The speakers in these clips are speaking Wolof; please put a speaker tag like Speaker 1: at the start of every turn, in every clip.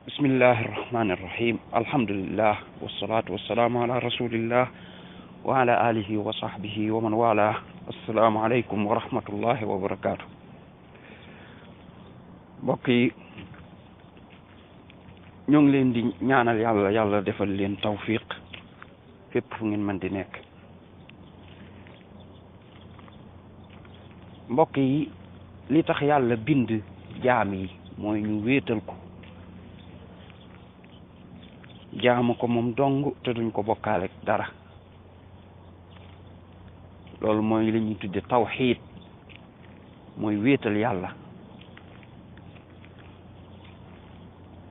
Speaker 1: bismillahi irrahmani irrahim alhamdulillah wassalatu wassalaamu ala rasulillah wa ala alihi wa sahbihi wa man wala assalaamu aleykum wa rahmatullahi wa barakatuh. mbokk yi ñoo ngi leen di ñaanal yàlla defal leen tawfiq fépp fu ngeen mën di nekk. mbokk yi li tax yàlla bind jaam yi mooy ñu wéetal ko, jaamu ko moom dong te duñ ko bokkaale dara. loolu mooy li ñuy tudde tawxiid, mooy wéetal yàlla.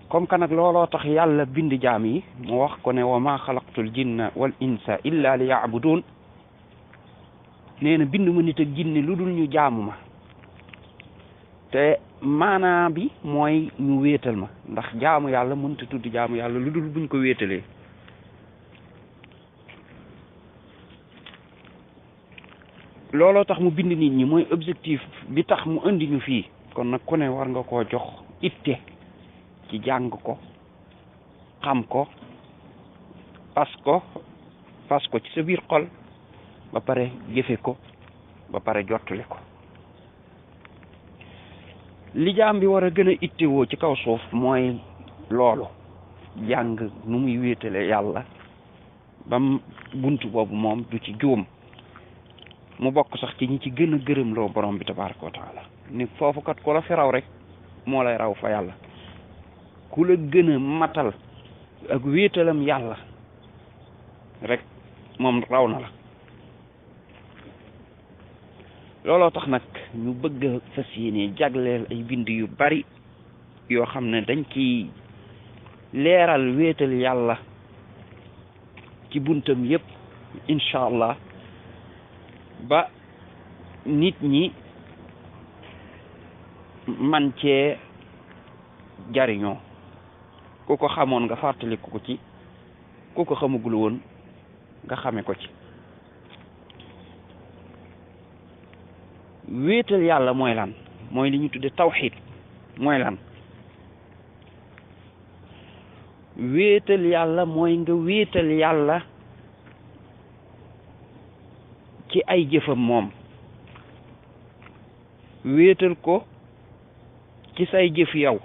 Speaker 1: comme que nag looloo tax yàlla bind jaam yi mu wax ko ne wa ma xalaqtul jinna wal insa illa li yaabudun, nee na bind ma nit ak jinne lu dul ñu jaamu ma. te maanaa bi mooy ñu wéetal ma, ndax jaamu yàlla mënta tudd jaamu yàlla lu dul buñ ko wéetalee. looloo tax mu bind nit ñi, mooy objectif bi tax mu indi ñu fii. kon nag ku ne war nga koo jox itte ci jàng ko, xam ko, fas ko ci sa biir xol, ba pare jëfe ko, ba pare jottali ko. li jaam bi war a gën a ittewoo ci kaw suuf mooy loolu, jàng nu muy wéetale yàlla bam buntu boobu moom du ci juum, mu bokk sax ci ñi ci gën a gërëm loo borom bi tabaraka wa taala. ni foofu kat ku la fi raw rek moo lay raw fa yàlla. ku la gën a matal ak wéetalam yàlla rek moom raw na la. looloo tax nag ñu bëgg a fas yéene jagleel ay bind yu bari yoo xam ne dañ ciy leeral wéetal yàlla ci buntam yépp incha allah, ba nit ñi man cee jariñoo. ku ko xamoon nga fàttaliku ko ci, ku ko xamagul woon nga xame ko ci. wéetal yàlla mooy lan? mooy li ñu tudde tawxiid. mooy lan? wéetal yàlla mooy nga wéetal yàlla ci ay jëfam moom, wéetal ko ci say jëf yow,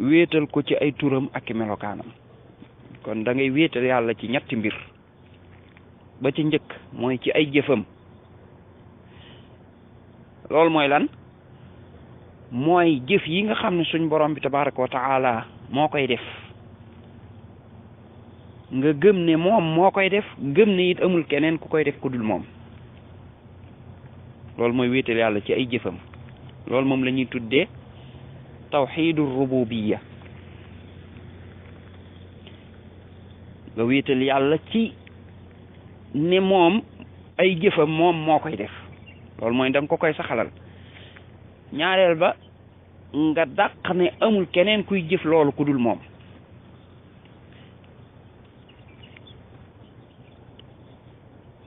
Speaker 1: wéetal ko ci ay turam ak melokaanam. kon da ngay wéetal yàlla ci ñetti mbir. ba ci njëkk mooy ci ay jëfam. loolu mooy lan? mooy jëf yi nga xam ne suñ borom bi tabaraka wa taala moo koy def, nga gëm ne moom moo koy def, gëm ne it amul keneen ku koy def ku dul moom. loolu mooy wéetal yàlla ci ay jëfam. loolu moom la ñuy tuddee tawxiidu rububiyya. nga wéetal yàlla ci ne moom ay jëfam moom moo koy def. loolu mooy da nga ko koy saxalal. ñaareel ba nga dàq ne amul keneen kuy jëf loolu ku dul moom.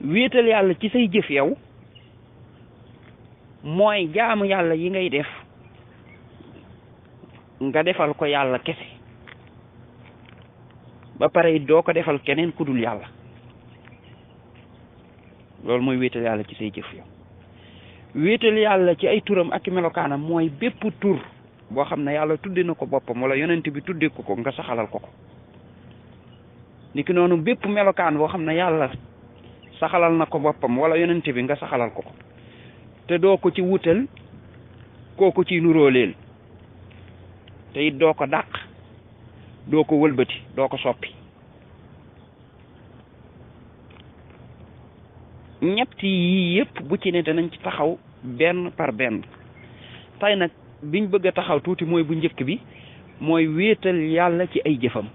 Speaker 1: wéetal yàlla ci say jëf yow mooy jaamu yàlla yi ngay def nga defal ko yàlla kese, ba pare doo ko defal keneen ku dul yàlla. loolu mooy wéetal yàlla ci say jëf yow. wéetal yàlla ci ay turam ak melokaanam mooy bépp tur boo xam ne yàlla tudde na ko boppam wala yonent bi tudde ko nga saxalal ko. niki noonu bépp melokaan boo xam ne yàlla saxalal na ko boppam wala yonent bi nga saxalal ko te doo ko ci wutal kooku ci nuróoleel, te it doo ko dàq, doo ko wëlbati, doo ko soppi. ñett yii yëpp bu ci ne danañ ci taxaw benn par benn. tey nag biñ bëgg a taxaw tuuti mooy bu njëkk bi, mooy wéetal yàlla ci ay jëfam.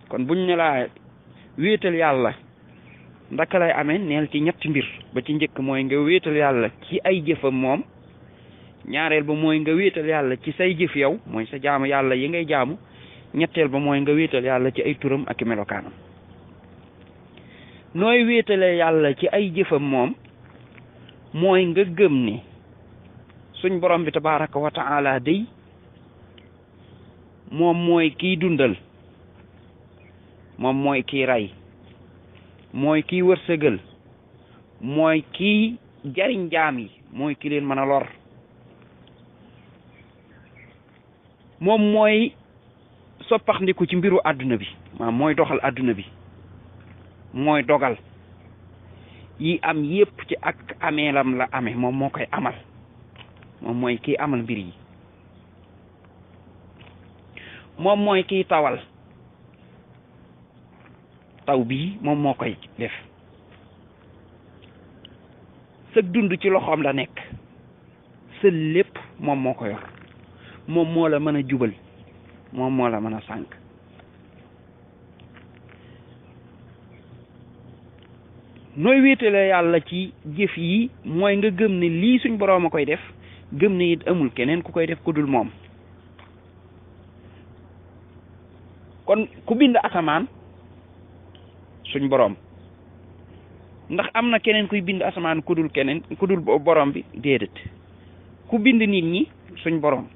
Speaker 1: kon buñ ne laa wéetal yàlla ndaka lay amee, neel ci ñetti mbir. ba ci njëkk mooy nga wéetal yàlla ci ay jëfam moom. ñaareel ba mooy nga wéetal yàlla ci say jëf yow, mooy sa jaamu yàlla yi ngay jaamu. ñetteel ba mooy nga wéetal yàlla ci ay turam ak melokaanam. nooy wéetale yàlla ci ay jëfam moom mooy nga gëm ni suñ borom bi tabaraka wa taala day moom mooy kiy dundal, moom mooy kiy rey, mooy kiy wërsëgal, mooy kiy jariñ jaam yi, mooy ki leen mën a lor, moom mooy soppaxndiku ci mbiru àdduna bi, maanaam mooy doxal àdduna bi, mooy dogal yi am yépp ci ak ameelam la amee, moom moo koy amal, moom mooy kiy amal mbir yi, moom mooy kiy tawal, taw bii moom moo koy def, sëg dund ci loxoom la nekk, sa lépp moom moo ko yor, moom moo la mën a jubal, moom moo la mën a sànk. nooy wéetale yàlla ci jëf yi mooy nga gëm ne lii suñ boroom a koy def, gëm ne it amul keneen ku koy def ku dul moom. kon ku bind asamaan suñ boroom, ndax am na keneen kuy bind asamaan ku dul keneen ku dul boroom bi? déedéet. ku bind nit ñi suñ boroom,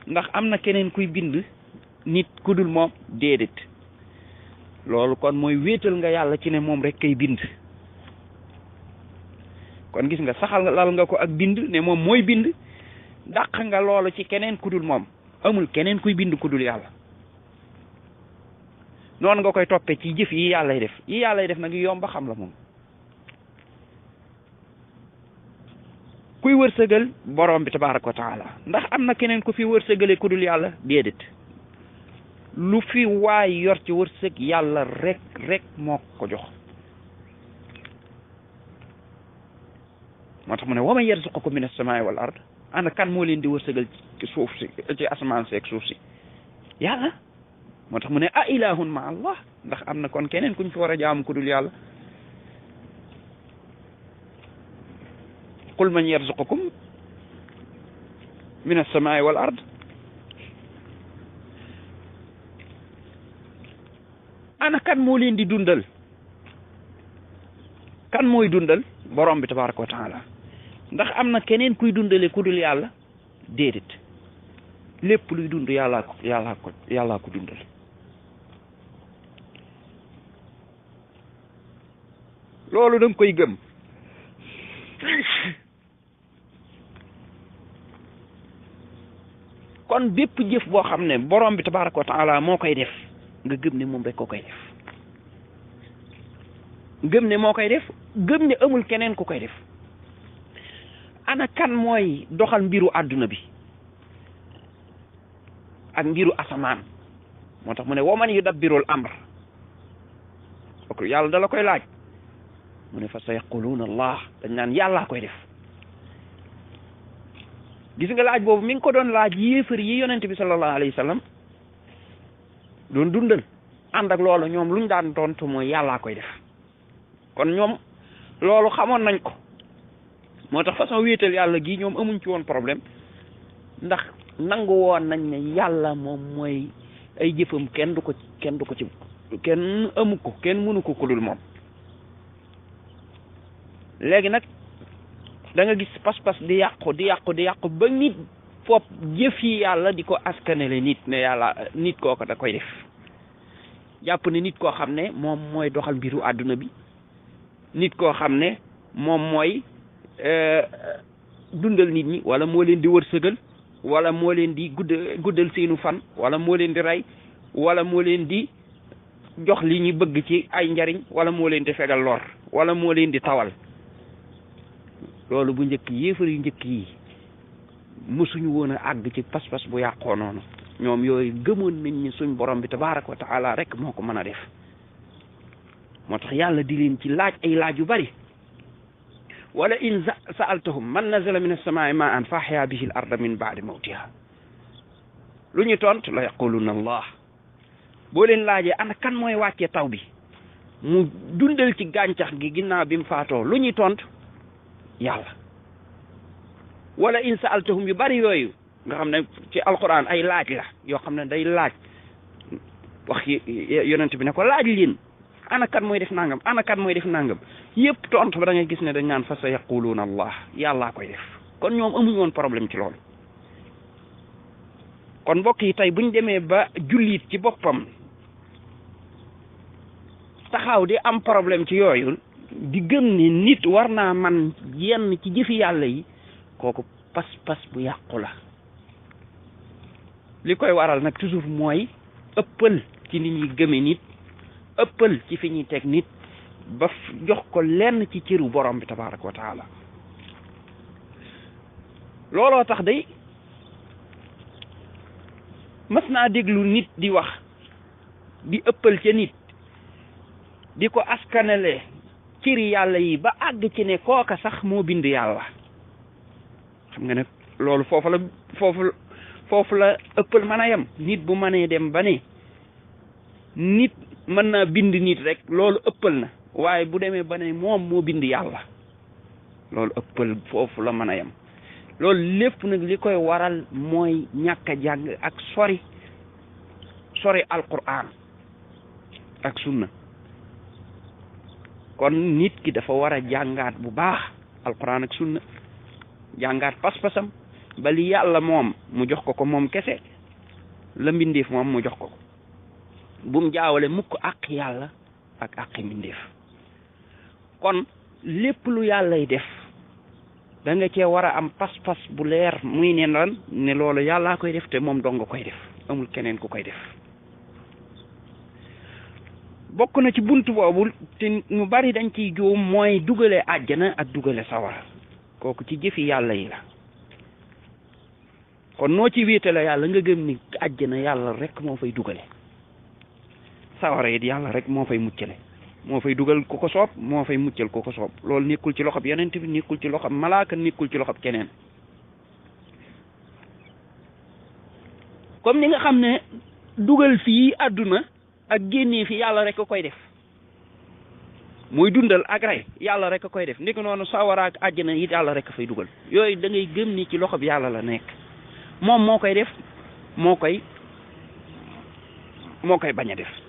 Speaker 1: ndax am na keneen kuy bind nit ku dul moom? déedéet. loolu kon mooy wéetal nga yàlla ci ne moom rek kay bind. kon gis nga saxal lal nga ko ak bind ne moom mooy bind, dàq nga loolu ci keneen ku dul moom. amul keneen kuy bind ku dul yàlla. noonu nga koy toppee ci jëf yi yàllay def, yi yàllay def nag yomb ba xam la moom. kuy wërsëgal borom bi tabaaraka wa taala, ndax am na keneen ku fi wërsëgale ku dul yàlla? déedéet. lu fi waay yor ci wërsëg yàlla rek moo ko jox. moo tax mu ne wa man yarzuqukum min as-samaa'i wal ard, ana kan moo leen di wërsëgal ci suuf si, ci asamaan si ak suuf si? yàlla. moo tax mu ne a ilahun ma allah, ndax am na kon keneen kuñ fi war a jaamu ku dul yàlla? qul man yarzuqukum min as-samaa'i wal ard, ana kan moo leen di dundal? kan mooy dundal? borom bi tabaraka wa taala. ndax am na keneen kuy dundale ku dul yàlla? déedéet. lépp luy dund yàllaa ko dundal. loolu da nga koy gëm. kon bépp jëf boo xam ne borom bi tabaraka wa taala moo koy def, nga gëm ne moom rek ko koy def. gëm ne moo koy def, gëm ne amul keneen ku koy def. ana kan mooy doxal mbiru àdduna bi ak mbiru asamaan? moo tax mu ne waman yudabbirul amr. ok yàlla dala koy laaj, mu ne fa sayaquluuna allah, dañ naan yàllaa koy def. gis nga laaj boobu mi ngi ko doon laaj yéefar yi yonent bi sallallahu alayhi wa sallam doon dundal. ànd ak loolu ñoom luñ daan tontu mooy yàllaa koy def. kon ñoom loolu xamoon nañ ko. moo tax façon wéetal yàlla gi ñoom amuñ ci woon problème, ndax nangu woon nañ ne yàlla moom mooy ay jëfam kenn du ko ci kenn amu ko, kenn mënu ko ku dul moom. léegi nag da nga gis pas-pas di yàqu ba nit fopp jëf yi yàlla di ko askanele nit, ne yàlla nit kooko da koy def. jàpp ne nit koo xam ne moom mooy doxal mbiru àdduna bi, nit koo xam ne moom mooy dundal nit ñi, wala moo leen di wërsëgal, wala moo leen di guddal seenu fan, wala moo leen di rey, wala moo leen di jox li ñu bëgg ci ay njariñ, wala moo leen di fegal lor, wala moo leen di tawal. loolu bu njëkk yéefar yu njëkk yi mësuñu woon a àgg ci pas-pas bu yàqoo noonu. ñoom yooyu gëmoon nañ ni suñ borom bi tabaaraka wa taala rek moo ko mën a def. moo tax yàlla di leen ci laaj ay laaj yu bari. wala in sa'altahum man nazala min as-samaa'i maa'an fa ahyaa bihi al-arda min ba'di mawtiha, lu ñu tont la yaquluna allah. boo leen laajee ana kan mooy wàccee taw bi mu dundal ci gàncax gi ginnaaw bi mu faatoo, lu ñuy tont? yàlla. wala in sa'altahum yu bari yooyu nga xam ne ci alquran ay laaj la yoo xam ne day laaj wax yonent bi ne ko laaj leen ana kan mooy def nangam, ana kan mooy def nangam, yëpp tontu ba da ngay gis ne dañ naan fa sa yaquluuna allah, yàllaa koy def. kon ñoom amuñu woon problème ci loolu. kon mbokk yi tey buñ demee ba jullit ci boppam taxaw di am problème ci yooyu di gëm ni nit war naa man yenn ci jëfi yàlla yi kooku pas-pas bu yàqu la li koy waral nag toujours mooy ëppal ci nit ñi gëme nit ëppal ci fi ñuy teg nit ba jox ko lenn ci cëru borom bi tabaraka wa taala looloo tax day mas naa déglu nit di wax di ëppal ca nit di ko askanele cëri yàlla yi ba àgg ci ne kooka sax moo bind yàlla xam nga ne loolu foofu la ëppal mën a yem nit bu mënee dem ba ne nit mën naa bind nit rek loolu ëppal na waaye bu demee ba ne moom moo bind yàlla loolu ëppal foofu la mën a yem loolu lépp nag li koy waral mooy ñàkk a jàng ak sori alquran ak sunna kon nit ki dafa war a jàngaat bu baax alquran ak sunna jàngaat pas-pasam ba li yàlla moom mu jox ko moom kese la mbindeef moom mu jox ko bum jaawale mukk ak yàlla ak aqi mbindeef kon lépp lu yàllay def da nga cee war a am pas-pas bu leer muy ne lan ne loolu yàllaa koy def te moom dong nga koy def amul keneen ku koy def bokk na ci buntu boobu te ñu bari dañ ciy juum mooy dugale àjjana ak dugale sawara kooku ci jëfi yàlla yi la kon noo ci wéetale yàlla nga gëm ni àjjana yàlla rek moo fay dugale sawara it yàlla rek moo fay muccale moo fay dugal ku ko soob moo fay muccal ku ko soob loolu nekkul ci loxob yonent bi nekkul ci loxob malaaka nekkul ci loxob keneen comme ni nga xam ne dugal fii àdduna ak génnee fi yàlla rek a koy def muy dundal ak rey yàlla rek a koy def ndiki noonu sawara ak àjjana it yàlla rek a fay dugal yooyu da ngay gëm ni ci loxob yàlla la nekk moom moo koy def moo koy bañ a def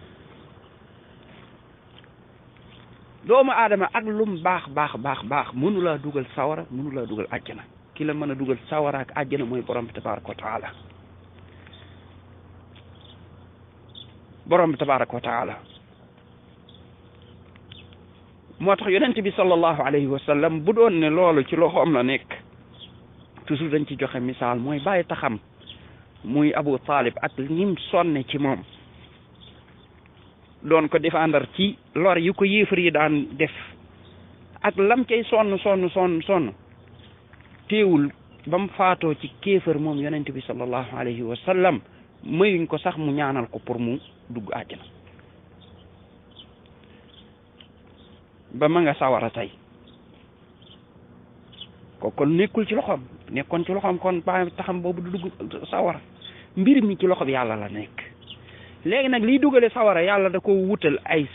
Speaker 1: doomu aadama ak lum baax mënulaa dugal sawara mënulaa dugal àjjana ki la mën a dugal sawara ak àjjana mooy borom bi tabaraka wa taala borom bi tabaraka wa taala moo tax yonent bi sallallahu alayhi wa sallam bu doon ne loolu ci loxoom la nekk toujours dañ ci joxe misaal mooy bàyyi taxam muy Abu Talib ak nim sonne ci moom doon ko défendre ci lor yu ko yéefar yi daan def ak lam cay sonn teewul ba mu faatoo ci kéefër moom yonent bi sallallahu alayhi wa sallam mayuñ ko sax mu ñaanal ko pour mu dugg àjjana ba ma nga sawara tey kon nekkul ci loxoom nekkoon ci loxoom kon ba taxam boobu du dugg sawara mbir mi ci loxo bi yàlla la nekk léegi nag liy dugale sawara yàlla da ko wutal ay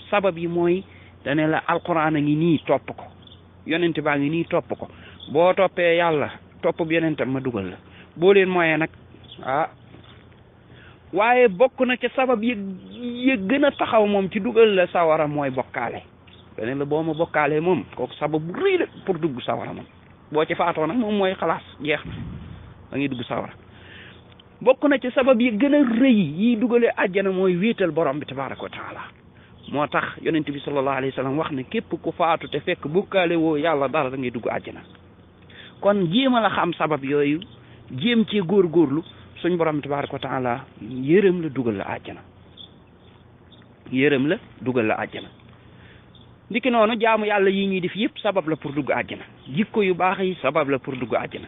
Speaker 1: sabab yi mooy dane la alquran a ngi nii topp ko yonent baa ngi nii topp ko boo toppee yàlla topp bi yonentam ma dugal la boo leen mooyee nag waaye bokk na ca sabab yi gën a taxaw moom ci dugal la sawara mooy bokkaale dane la boo ma bokkaalee moom kooku sabab bu rëy la pour dugg sawara moom boo ci faatoo nag moom mooy xalaas jeex na da ngay dugg sawara bokk na ci sabab yi gën a rëy yi dugale àjjana mooy wéetal borom bi tabaraka wa taala moo tax yonent bi sallallahu alayhi wa sallam wax ne képp ku faatu te fekk bokkaale woo yàlla dara da ngay dugg àjjana kon jéem a la xam sabab yooyu jéem ci góorgóorlu suñ borom bi tabaraka wa taala yërëm la dugal la àjjana ndiki noonu jaamu yàlla yi ñuy def yëpp sabab la pour dugg àjjana jikko yu baax yi sabab la pour dugg àjjana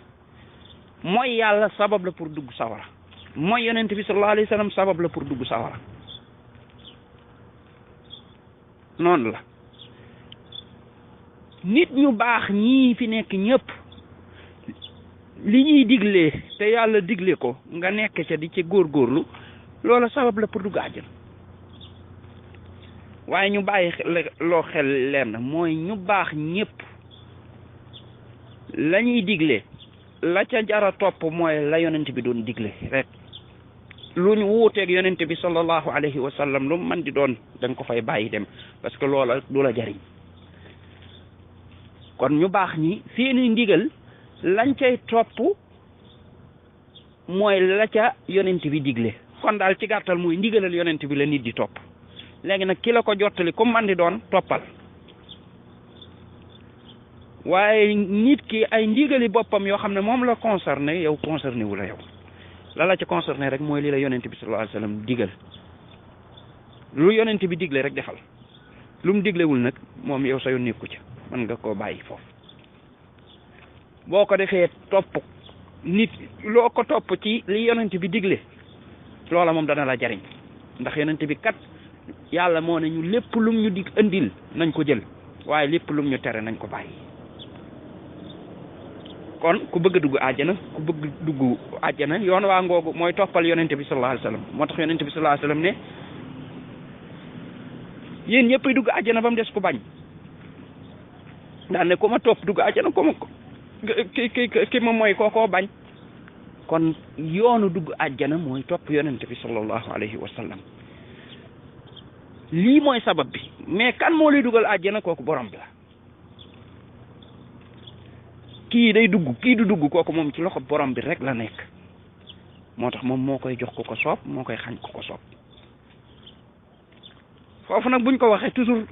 Speaker 1: mooy yàlla sabab la pour dugg sawara mooy yonent bi sallallahu alayhi wa sallam sabab la pour dugg sawara noonu la nit ñu baax ñii fi nekk ñëpp li ñuy diglee te yàlla digle ko nga nekk ca di ca góorgóorlu loola sabab la pour dugg àjjana waaye ñu bàyyi loo xel lenn mooy ñu baax ñëpp la ñuy digle la ca jara topp mooy la yonent bi doon digle rek lu ñu wuuteeg yonent bi sallallahu alayhi wa sallam lu man di doon da nga ko fay bàyyi dem parce que loola du la jariñ kon ñu baax ñi seeni ndigal lañ cay topp mooy la ca yonent bi digle kon daal ci gàttal mooy ndigalal yonent bi la nit di topp léegi nag ki la ko jottali comme man di doon toppal waaye nit ki ay ndigali boppam yoo xam ne moom la concerné yow concerné wu la yow la ci concerné rek mooy li la yonent bi sallallahu alayhi wasallam digal lu yonent bi digle rek defal lu mu diglewul nag moom yow sa yoon nekku ca mën nga koo bàyyi foofu boo ko defee topp nit loo ko topp ci li yonent bi digle loola moom dana la jariñ ndax yonent bi kat yàlla moo ne ñu lépp lum ñu dig andil nañ ko jël waaye lépp lum ñu tere nañ ko bàyyi kon ku bëgg a dugg àjjana ku bëgg dugg àjjana yoon waa ngoogu mooy toppal yonent bi sallallahu alayhi wasallam moo tax yonent bi sallallahu alayhi wasallam ne yéen ñëppay dugg àjjana ba mu des ku bañ daan ne ku ma topp dugg àjjana ku ma ki ma mooy kookoo bañ kon yoonu dugg àjjana mooy topp yonent bi sallallahu alayhi wasallam lii mooy sabab bi mais kan moo lay dugal àjjana kooku borom bi la kii day dugg kii du dugg kooku moom ci loxo borom bi rek la nekk moo tax moom moo koy jox ku ko soob moo koy xañ ku ko soob foofu nag buñ ko waxee toujours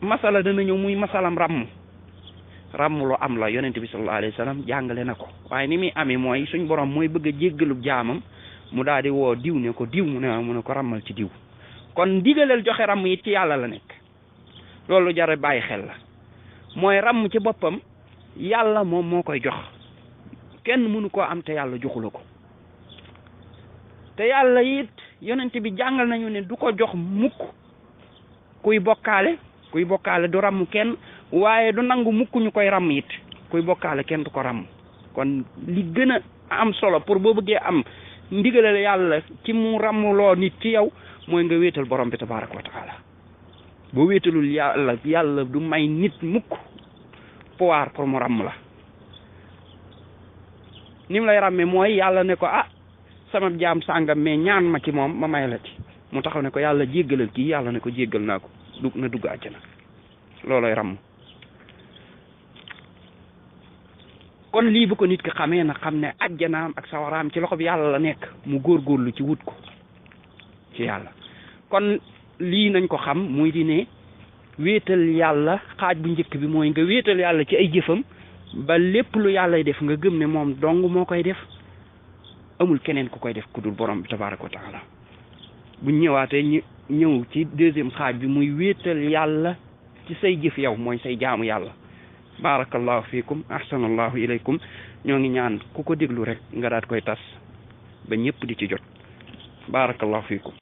Speaker 1: masala dana ñëw muy masalam ràmm lu am la yonent bi sallallahu alayhi wasallam jàngale na ko waaye ni muy amee mooy suñ borom mooy bëgg a jéggalub jaamam mu daal di woo diw ne ko diw mu ne ko ràmmal ci diw kon ndigaleel joxe ràmm it ci yàlla la nekk loolu jar bàyyi xel la mooy ràmm ci boppam yàlla moom moo koy jox kenn mënu koo am te yàlla joxu la ko te yàlla it yonent bi jàngal nañu ne du ko jox mukk kuy bokkaale du ràmm kenn waaye du nangu mukk ñu koy ràmm it kuy bokkaale kenn du ko ràmm kon li gën a am solo pour boo bëggee am ndigalal yàlla ci mu ràmmloo nit ci yow mooy nga wéetal borom bi tabaraka wa taala boo wéetalul yàlla du may nit mukk pouvoir pour mu ràmm la ni mu lay ràmmee mooy yàlla ne ko sama jaam sàngam mais ñaan ma ci moom ma may la ci mu taxaw ne ko yàlla jéggalal kii yàlla ne ko jéggal naa ko na dugg àjjana looloy ràmm kon lii bu ko nit ki xamee na xam ne àjjanaam ak sawaraam ci loxo bi yàlla la nekk mu góorgóorlu ci wut ko ci yàlla kon lii nañ ko xam muy di ne wéetal yàlla xaaj bu njëkk bi mooy nga wéetal yàlla ci ay jëfam ba lépp lu yàllay def nga gëm ne moom dong moo koy def amul keneen ku koy def ku dul borom bi tabaraka wa taala bu ñëwaatee ñëw ci deuxième xaaj bi muy wéetal yàlla ci say jëf yow mooy say jaamu yàlla barakallahu fiikum ahsanallahu ilaykum ñoo ngi ñaan ku ko déglu rek nga daat koy tas ba ñëpp di ci jot barakallahu fiikum